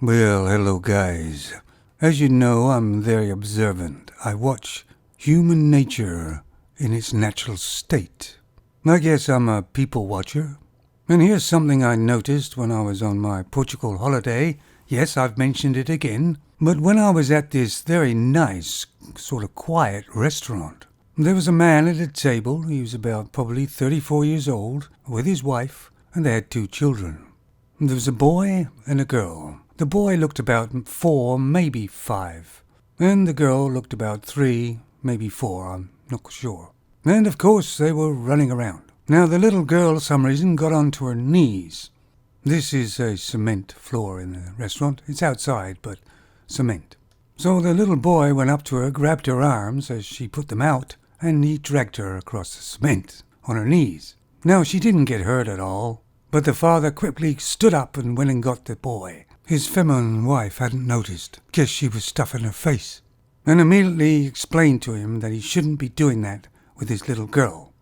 Well, hello guys. As you know, I'm very observant. I watch human nature in its natural state. I guess I'm a people watcher. And here's something I noticed when I was on my Portugal holiday. Yes, I've mentioned it again. But when I was at this very nice, sort of quiet restaurant, there was a man at a table. He was about probably 34 years old, with his wife, and they had 2 children. There was a boy and a girl. The boy looked about 4, maybe 5. And the girl looked about 3, maybe 4, I'm not sure. And of course they were running around. Now the little girl, for some reason, got onto her knees. This is a cement floor in the restaurant. It's outside, but cement. So the little boy went up to her, grabbed her arms as she put them out, and he dragged her across the cement on her knees. Now she didn't get hurt at all, but the father quickly stood up and went and got the boy. His feminine wife hadn't noticed. Guess she was stuffing her face. And immediately explained to him that he shouldn't be doing that with his little girl.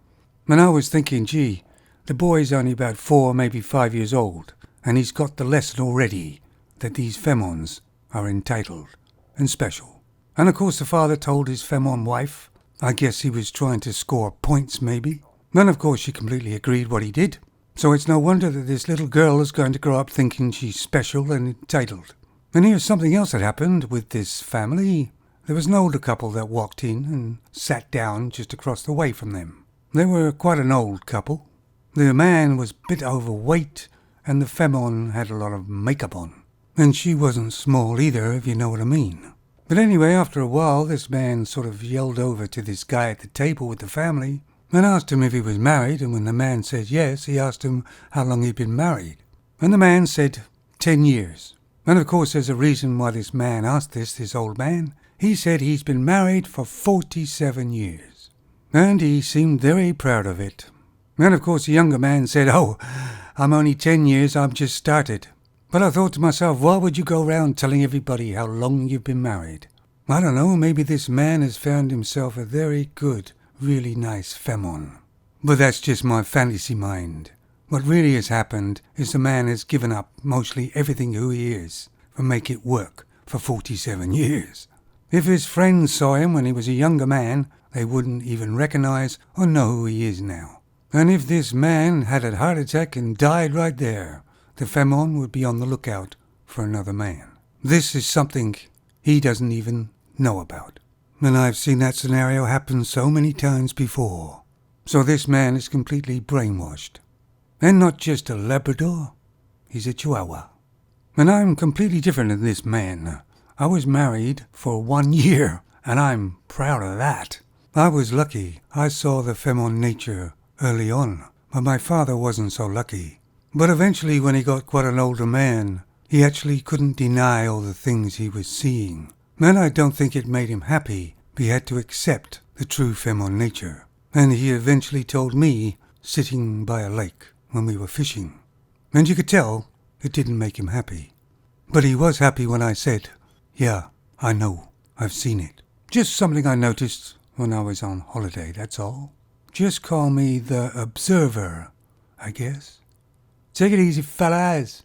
And I was thinking, gee, the boy's only about 4, maybe 5 years old, and he's got the lesson already that these femons are entitled and special. And of course the father told his feminine wife, I guess he was trying to score points maybe. And of course she completely agreed what he did. So it's no wonder that this little girl is going to grow up thinking she's special and entitled. And here's something else that happened with this family. There was an older couple that walked in and sat down just across the way from them. They were quite an old couple. The man was a bit overweight and the feminine had a lot of makeup on. And she wasn't small either, if you know what I mean. But anyway, after a while, this man sort of yelled over to this guy at the table with the family and asked him if he was married, and when the man said yes, he asked him how long he'd been married. And the man said 10 years. And of course there's a reason why this man asked this old man. He said he's been married for 47 years. And he seemed very proud of it. And of course the younger man said, oh, I'm only 10 years, I've just started. But I thought to myself, why would you go around telling everybody how long you've been married? I don't know, maybe this man has found himself a very good, really nice femon. But that's just my fantasy mind. What really has happened is the man has given up mostly everything who he is and make it work for 47 years. If his friends saw him when he was a younger man, they wouldn't even recognize or know who he is now. And if this man had a heart attack and died right there, the femon would be on the lookout for another man. This is something he doesn't even know about. And I've seen that scenario happen so many times before. So this man is completely brainwashed. And not just a Labrador, he's a Chihuahua. And I'm completely different than this man. I was married for 1 year, and I'm proud of that. I was lucky. I saw the feminine nature early on, but my father wasn't so lucky. But eventually, when he got quite an older man, he actually couldn't deny all the things he was seeing. And I don't think it made him happy. He had to accept the true feminine nature. And he eventually told me, sitting by a lake when we were fishing. And you could tell it didn't make him happy. But he was happy when I said, yeah, I know, I've seen it. Just something I noticed when I was on holiday, that's all. Just call me the observer, I guess. Take it easy, fellas.